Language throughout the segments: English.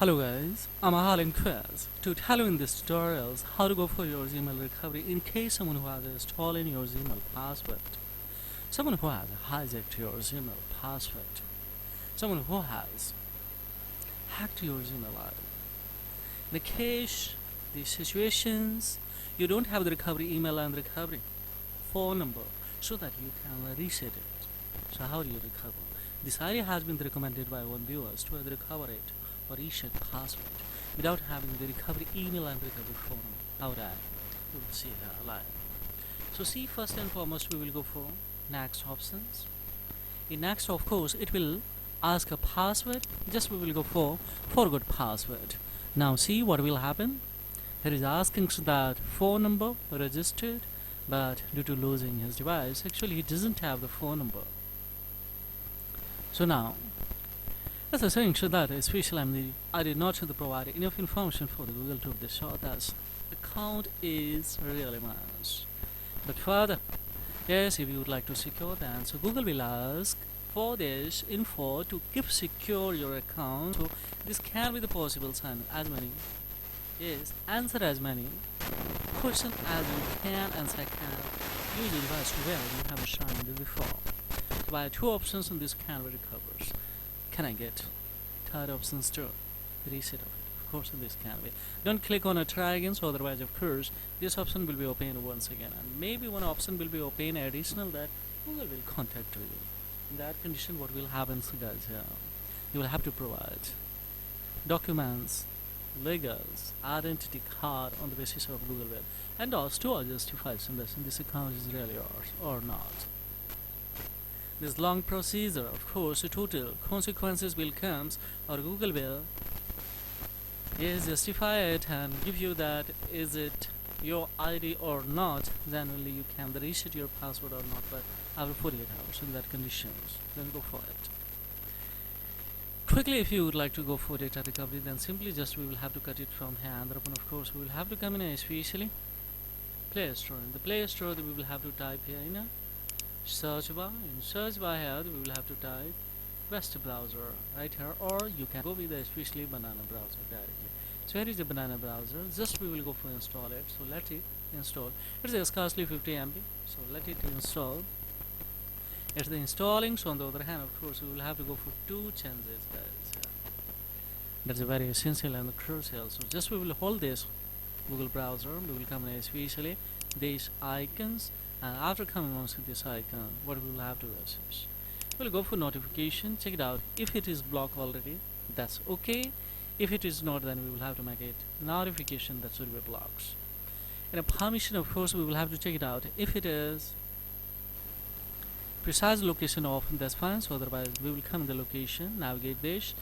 Hello guys, I'm Ahal in Quiz. To tell you in this tutorial is how to go for your Gmail recovery in case someone who has stolen your Gmail password, someone who has hijacked your Gmail password, someone who has hacked your Gmail ID. In the case, these situations, you don't have the recovery email and recovery phone number so that you can reset it. So how do you recover? This idea has been recommended by one viewers to either recover it or reset password without having the recovery email and recovery phone number. How would I? We will see here live. So see, first and foremost we will go for next options. In next, of course, it will ask a password. Just we will go for forgot password. Now see what will happen. It is asking that phone number registered, but due to losing his device, actually he doesn't have the phone number. So now, as I was saying, so that especially I did not provide enough information for the Google to show that account is really much. But further, yes, if you would like to secure that, so Google will ask for this info to keep secure your account. So this can be the possible sign as many. Yes, answer as many questions as you can answer. Use the device where you have signed before. So by two options in this can be recovers. Can I get third options too? Reset of it. Of course in this can be. Don't click on a try again, so otherwise of course this option will be open once again, and maybe one option will be open additional that Google will contact you. In that condition what will happen, so guys, you will have to provide documents, legals, identity card on the basis of Google Web, and also to justify this account is really yours or not. This long procedure, of course, total consequences will come, or Google will justify it and give you that is it your ID or not. Then only you can reset your password or not. But after 48 hours in that conditions, then go for it. Quickly, if you would like to go for data recovery, then simply just we will have to cut it from here, and then of course we will have to come in especially Play Store. In the Play Store, we will have to type here in a search bar. In search bar here, we will have to type best browser right here, or you can go with the especially banana browser directly. So here is the banana browser. Just we will go for install it. So let it install. It is scarcely 50 MB. So let it install. It's the installing. So on the other hand, of course, we will have to go for two changes, guys. That's a very essential and crucial. So just we will hold this Google browser. We will come in especially these icons. And after coming on to this icon, what we will have to do is we'll go for notification, check it out. If it is blocked already, that's okay. If it is not, then we will have to make it notification that should be blocked. In a permission, of course, we will have to check it out. If it is precise location off, that's fine. So otherwise we will come in the location, navigate this,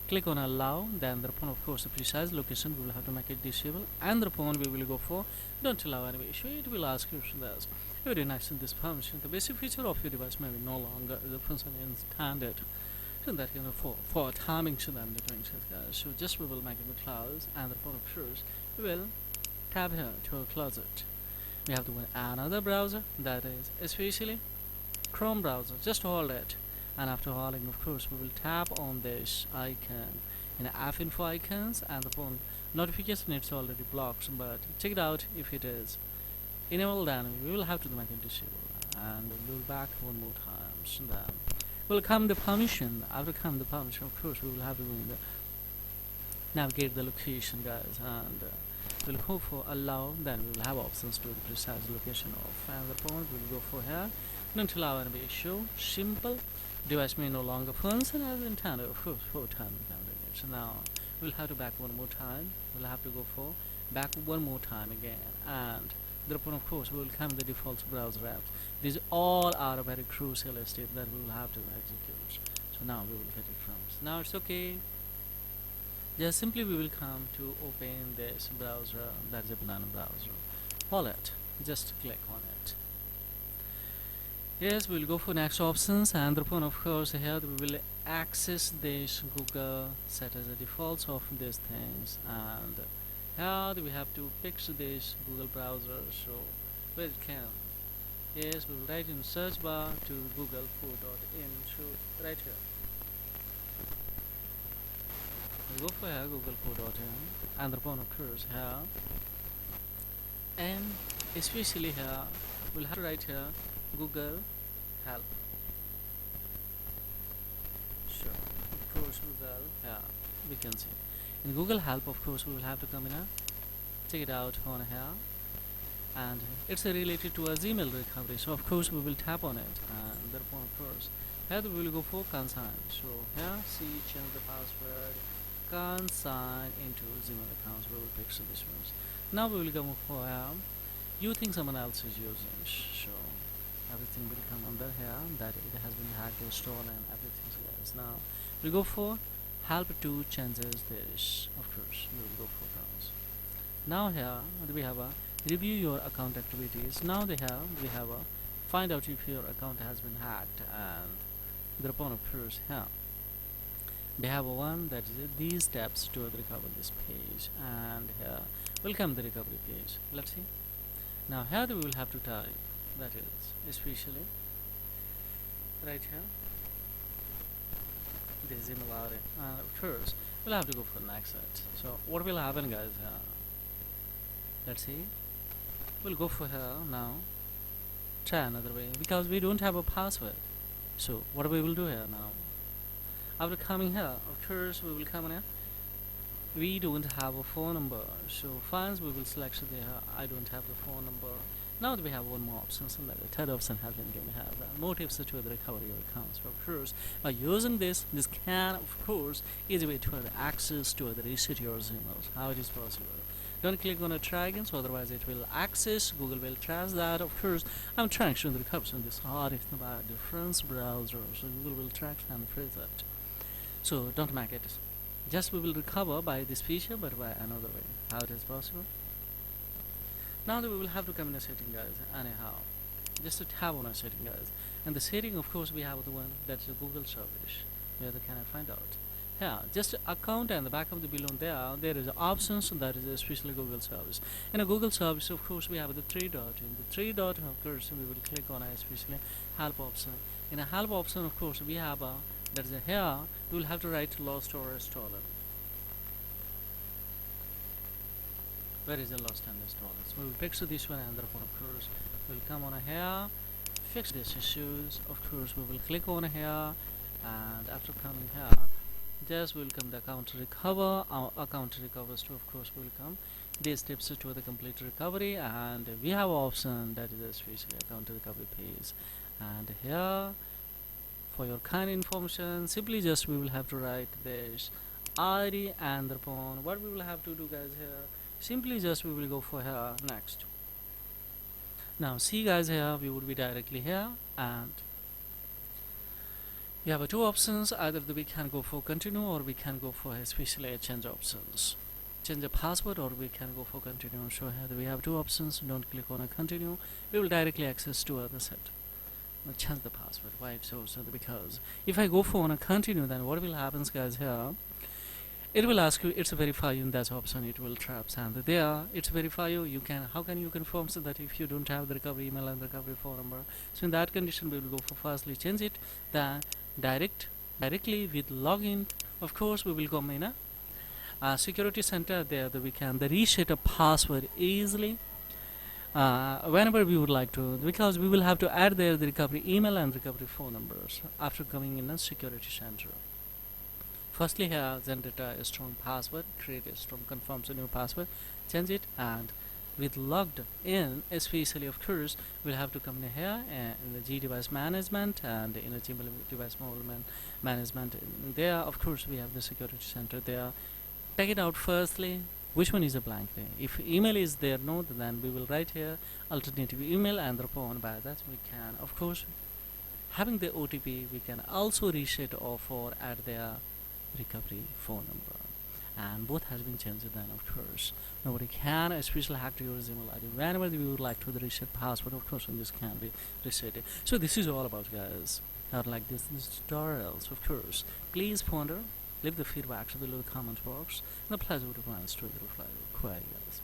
click on allow, then thereupon of course the precise location we will have to make it disable, and thereupon we will go for don't allow any issue. It will ask you this. If you deny this permission, the basic feature of your device may be no longer the function in standard. So that for timing should I'm doing this, guys. So just we will make it close, and thereupon of course we will tap here to close it. We have to go another browser, that is especially Chrome browser. Just hold it, and after holding, of course, we will tap on this icon in app info icons, and upon notification it's already blocked, but check it out. If it is enabled, then we will have to make it disable, and we'll back one more time. So then will come the permission. After come the permission, of course, we will have to go in the navigate the location, guys, and we'll go for allow. Then we will have options to the precise location of, and the point we will go for here. Don't allow any issue. Simple. Device may no longer function as intended. Of course, 4 times. So now we'll have to back one more time. We'll have to go for back one more time again, and thereupon of course we will come the default browser apps. These all are a very crucial step that we will have to execute. So now we will get it from. So now it's okay. Just simply we will come to open this browser. That's a banana browser. Wallet. Just click on it. Yes, we'll go for next options, and thereupon of course here we will access this Google set as a default of these things, and here we have to pick this Google browser. So where it can, yes, we will write in search bar to google4.in. So right here We'll go for here Google Code.in and upon occurs here, and especially here we'll have to write here Google help. Sure, of course Google, yeah, we can see in Google help. Of course we will have to come in a check it out on here, and it's related to a Gmail recovery, so of course we will tap on it, and thereupon of course here we will go for consign. So here see change the password, consign into Gmail accounts. We will pick so this ones. Now we will go for you think someone else is using, so everything will come under here that it has been hacked or stolen, everything. So guys, now we'll go for help to changes this. Of course we will go for browse. Now here we have a review your account activities. Now we have a find out if your account has been hacked, and thereupon of course here we have one that is these steps to recover this page, and here will come the recovery page. Let's see. Now here we will have to type, that is especially right here this email ID, and of course we'll have to go for next. So what will happen guys here, let's see, we'll go for here now, try another way because we don't have a password. So what we will do here now, after coming here of course we will come in here, we don't have a phone number, so fines we will select there. I don't have the phone number. Now that we have one more option, so that the third option has been given here, more tips to recover your accounts. So of course by using this can of course easy to have access to reset your emails. How it is possible, don't click on a try again, so otherwise it will access, Google will trace that. Of course I'm trying to recover on this hard it's about different browsers, so Google will track and freeze it. So don't make it, just we will recover by this feature but by another way. How it is possible, now that we will have to come in a setting guys, anyhow just to tab on a setting guys, and the setting of course we have the one that's a Google service. Where can I find out here, just account and the back of the below there is options, that is especially Google service. In a Google service of course we have the three dot, in the three dot of course we will click on especially help option. In a help option of course we have a, that is a here we will have to write lost or stolen. Where is the lost and stolen? So we will fix this one, and therefore of course we will come on here, fix these issues. Of course we will click on here, and after coming here just will come the account recover. Our account recovers to of course will come these steps to the complete recovery, and we have option that is especially account recovery page. And here for your kind information simply just we will have to write this ID, and thereupon what we will have to do guys here, simply just we will go for here next. Now see guys, here we would be directly here, and we have two options, either we can go for continue or we can go for especially change options, change the password, or we can go for continue. So here we have two options, don't click on a continue, we will directly access to other set. Now change the password, why so? Because if I go for on a continue, then what will happen guys here, it will ask you, it's verify you in that option, it will traps, and there it's verify you, you can, how can you confirm so that if you don't have the recovery email and the recovery phone number. So in that condition we will go for firstly change it, then directly with login. Of course we will come in a security center, there we can reset a password easily whenever we would like to, because we will have to add there the recovery email and recovery phone numbers after coming in a security center. Firstly here generate a strong password, create a strong confirms a new password, change it, and with logged in especially of course we'll have to come in here in the G device management and in a Gmail device management. There of course we have the security center there. Take it out firstly, which one is a blank there. If email is there no, then we will write here alternative email, and thereupon by that we can of course having the OTP we can also reset or add their recovery phone number, and both has been changed. Then of course nobody can especially hack to your Gmail ID whenever we would like to the reset password. Of course and this can be reset. So this is all about guys, not like this tutorials. Of course please ponder, leave the feedback to the little comment box, and the pleasure would advance to the reply query guys.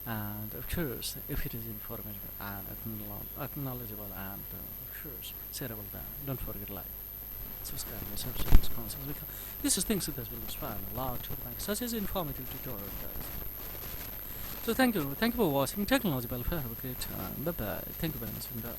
And of course if it is informative and acknowledgeable and of course shareable, then don't forget like. subscribe and subscribe responses, because this is things that will inspire a lot to make such as informative tutorial guys. So thank you for watching Technology Welfare. Have a great time. Bye bye. Thank you very much.